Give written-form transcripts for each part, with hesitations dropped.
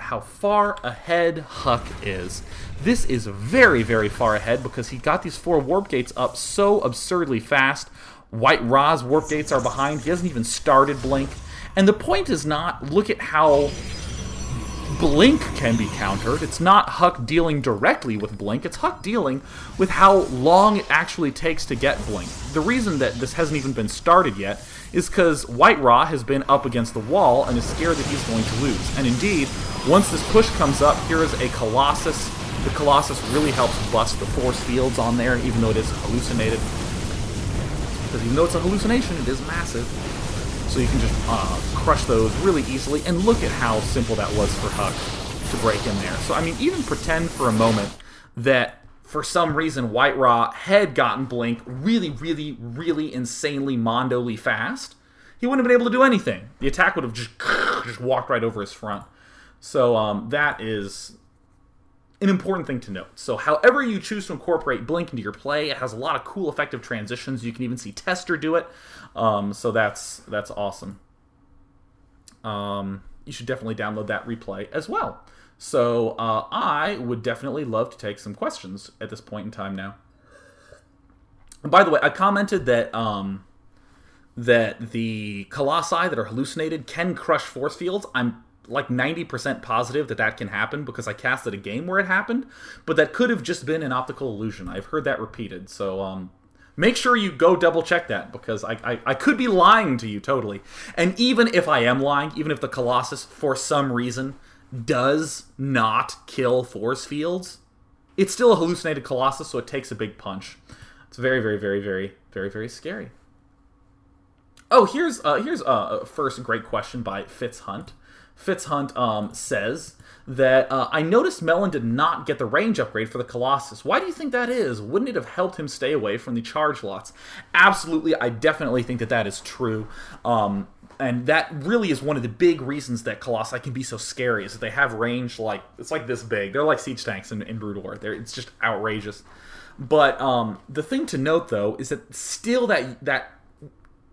how far ahead Huck is. This is very, very far ahead because he got these 4 warp gates up so absurdly fast. White Ra's warp gates are behind. He hasn't even started Blink. And the point is not, look at how Blink can be countered. It's not Huck dealing directly with Blink. It's Huck dealing with how long it actually takes to get Blink. The reason that this hasn't even been started yet is because White Ra has been up against the wall and is scared that he's going to lose. And indeed, once this push comes up, here is a Colossus. The Colossus really helps bust the force fields on there, even though it is hallucinated. Because even though it's a hallucination, it is massive. So you can just crush those really easily. And look at how simple that was for Huck to break in there. So, I mean, even pretend for a moment that for some reason White Ra had gotten Blink really, really, really insanely Mondo-ly fast. He wouldn't have been able to do anything. The attack would have just walked right over his front. So that is an important thing to note. So however you choose to incorporate Blink into your play, it has a lot of cool effective transitions. You can even see Tester do it. So that's awesome. You should definitely download that replay as well. So I would definitely love to take some questions at this point in time now. And by the way, I commented that that the Colossi that are hallucinated can crush force fields. I'm like 90% positive that that can happen because I casted a game where it happened, but that could have just been an optical illusion. I've heard that repeated, so make sure you go double check that because I could be lying to you totally. And even if I am lying, even if the Colossus for some reason does not kill force fields, it's still a hallucinated Colossus, so it takes a big punch. It's very, very, very, very, very, very scary. Oh, here's a first great question by Fitzhunt. Fitzhunt says that I noticed Melon did not get the range upgrade for the Colossus. Why do you think that is? Wouldn't it have helped him stay away from the charge lots? Absolutely, I definitely think that that is true. And that really is one of the big reasons that Colossi can be so scary, is that they have range like, it's like this big. They're like siege tanks in Brood War. It's just outrageous. But the thing to note, though, is that still that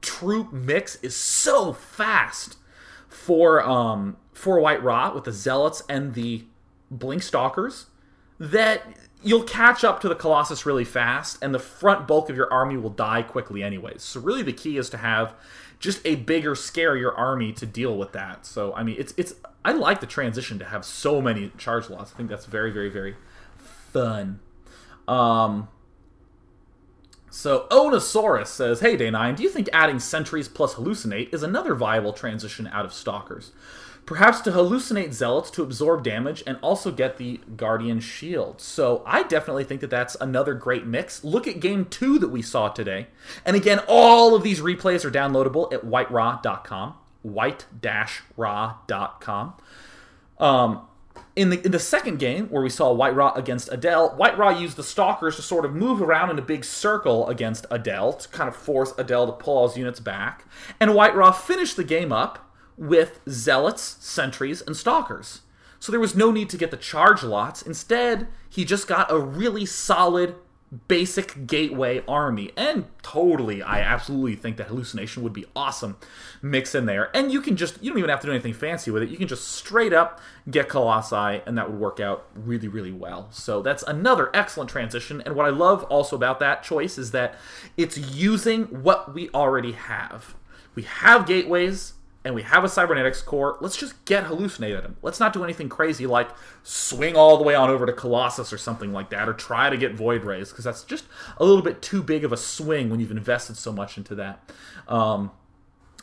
troop mix is so fast for White Ra with the Zealots and the Blink Stalkers that you'll catch up to the Colossus really fast, and the front bulk of your army will die quickly anyways. So really the key is to have just a bigger, scarier army to deal with that. So, I mean, I like the transition to have so many charge lots. I think that's very, very, very fun. So Onosaurus says, hey Day9, do you think adding Sentries plus Hallucinate is another viable transition out of Stalkers? Perhaps to hallucinate Zealots to absorb damage and also get the Guardian Shield. So I definitely think that that's another great mix. Look at Game 2 that we saw today. And again, all of these replays are downloadable at whitera.com. white-ra.com. In the second game, where we saw White Ra against Adele, White Ra used the Stalkers to sort of move around in a big circle against Adele to kind of force Adele to pull all his units back. And White Ra finished the game up with Zealots, Sentries, and Stalkers. So there was no need to get the charge lots. Instead, he just got a really solid, basic gateway army. And totally, I absolutely think that Hallucination would be awesome mix in there. And you don't even have to do anything fancy with it. You can just straight up get Colossi, and that would work out really, really well. So that's another excellent transition. And what I love also about that choice is that it's using what we already have. We have gateways, and we have a cybernetics core. Let's just get hallucinated them. Let's not do anything crazy like swing all the way on over to Colossus or something like that, or try to get Void Rays, because that's just a little bit too big of a swing when you've invested so much into that.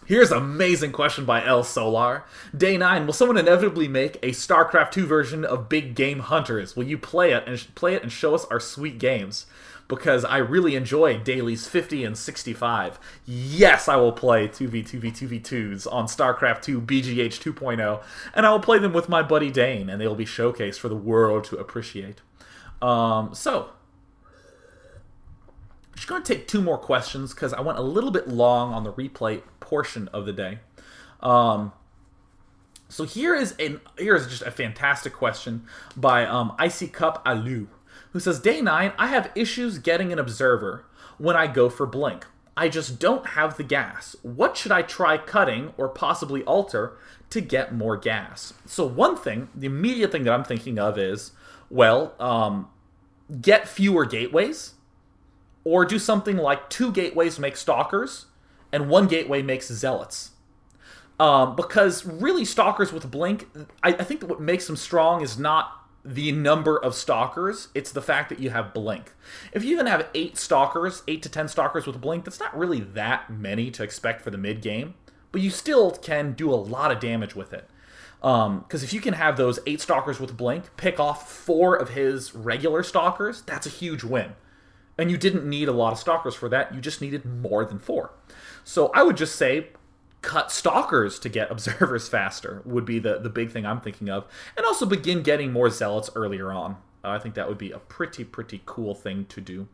Here's an amazing question by El Solar. Day9, will someone inevitably make a StarCraft 2 version of Big Game Hunters? Will you play it and show us our sweet games? Because I really enjoy dailies 50 and 65. Yes, I will play 2v2v2v2s on StarCraft 2 BGH 2.0, and I will play them with my buddy Dane, and they will be showcased for the world to appreciate. So, I'm just going to take 2 more questions, because I went a little bit long on the replay portion of the day. So here is just a fantastic question by Icy Cup Alu, who says, Day9, I have issues getting an observer when I go for Blink. I just don't have the gas. What should I try cutting or possibly alter to get more gas? So one thing, the immediate thing that I'm thinking of is, well, get fewer gateways, or do something like 2 gateways make stalkers, and 1 gateway makes zealots. Because really, stalkers with blink, I think that what makes them strong is not the number of stalkers, it's the fact that you have blink. If you even have 8 to 10 stalkers with blink, that's not really that many to expect for the mid game, but you still can do a lot of damage with it. Because if you can have those 8 stalkers with blink pick off 4 of his regular stalkers, that's a huge win. And you didn't need a lot of stalkers for that, you just needed more than 4. So I would just say, cut stalkers to get observers faster would be the big thing I'm thinking of. And also begin getting more zealots earlier on. I think that would be a pretty cool thing to do.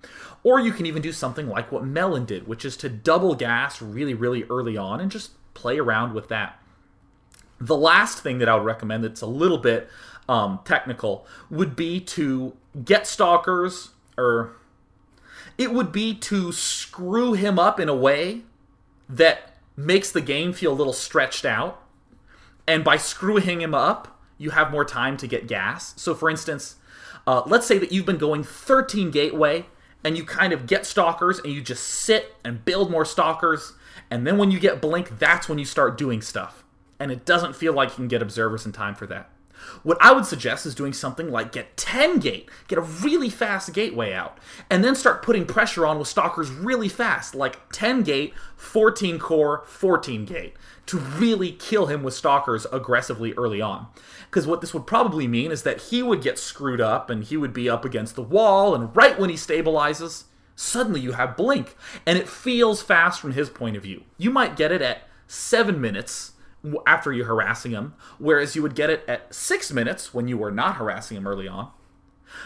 Or you can even do something like what Melon did, which is to double gas really early on and just play around with that. The last thing that I would recommend that's a little bit technical would be to get stalkers, or it would be to screw him up in a way that makes the game feel a little stretched out. And by screwing him up, you have more time to get gas. So for instance, let's say that you've been going 13 gateway, and you kind of get stalkers, and you just sit and build more stalkers, and then when you get blink, that's when you start doing stuff. And it doesn't feel like you can get observers in time for that. What I would suggest is doing something like get 10 gate, get a really fast gateway out, and then start putting pressure on with stalkers really fast, like 10 gate, 14 core, 14 gate, to really kill him with stalkers aggressively early on. Because what this would probably mean is that he would get screwed up, and he would be up against the wall, and right when he stabilizes, suddenly you have blink, and it feels fast from his point of view. You might get it at 7 minutes, after you're harassing him, whereas you would get it at 6 minutes when you were not harassing him early on.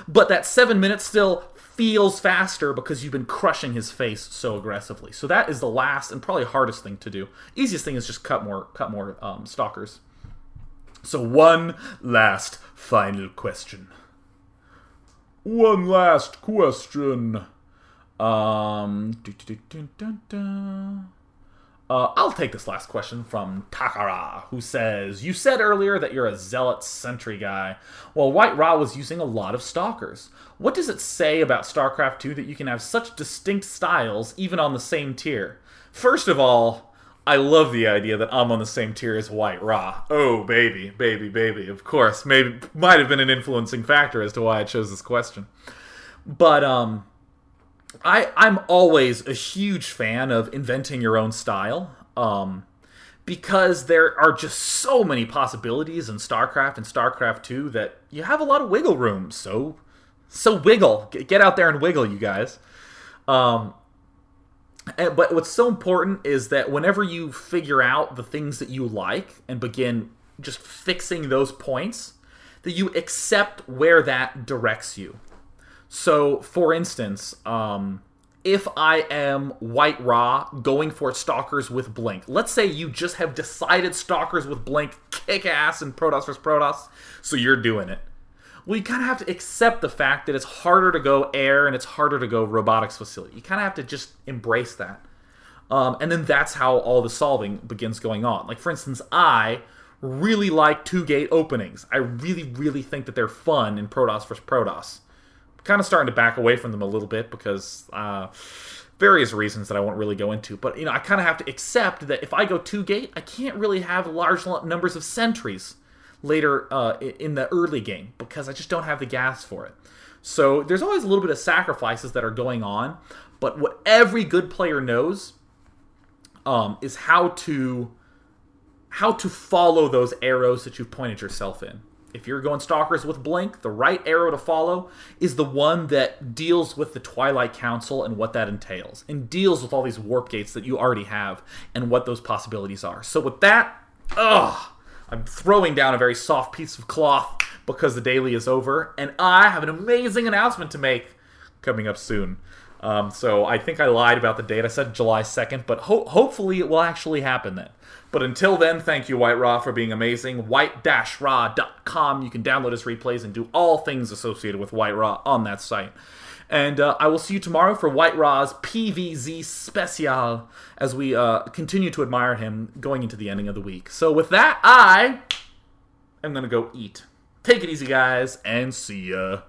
But that 7 minutes still feels faster because you've been crushing his face so aggressively. So that is the last and probably hardest thing to do. Easiest thing is just cut more stalkers. So one last final question. One last question. I'll take this last question from Takara, who says, you said earlier that you're a zealot sentry guy. Well, White Ra was using a lot of stalkers. What does it say about Starcraft 2 that you can have such distinct styles even on the same tier? First of all, I love the idea that I'm on the same tier as White Ra. Oh, baby. Of course, might have been an influencing factor as to why I chose this question. But, I'm always a huge fan of inventing your own style, because there are just so many possibilities in StarCraft and StarCraft 2 that you have a lot of wiggle room. So wiggle. Get out there and wiggle, you guys. But what's so important is that whenever you figure out the things that you like and begin just fixing those points, that you accept where that directs you. So, for instance, if I am White Ra going for stalkers with blink, let's say you just have decided stalkers with blink kick ass in Protoss vs. Protoss, so you're doing it. Well, you kind of have to accept the fact that it's harder to go air and it's harder to go robotics facility. You kind of have to just embrace that. And then that's how all the solving begins going on. Like, for instance, I really like 2-gate openings. I really think that they're fun in Protoss vs. Protoss. Kind of starting to back away from them a little bit because various reasons that I won't really go into. But, I kind of have to accept that if I go 2-gate, I can't really have large numbers of sentries later in the early game because I just don't have the gas for it. So there's always a little bit of sacrifices that are going on. But what every good player knows is how to follow those arrows that you've pointed yourself in. If you're going stalkers with blink, the right arrow to follow is the one that deals with the Twilight Council and what that entails, and deals with all these warp gates that you already have and what those possibilities are. So with that, I'm throwing down a very soft piece of cloth because the daily is over, and I have an amazing announcement to make coming up soon. So I think I lied about the date. I said July 2nd, but hopefully it will actually happen then. But until then, thank you, White Ra, for being amazing. White-Ra.com. You can download his replays and do all things associated with White Ra on that site. And I will see you tomorrow for White Raw's PVZ Special as we continue to admire him going into the ending of the week. So with that, I am going to go eat. Take it easy, guys, and see ya.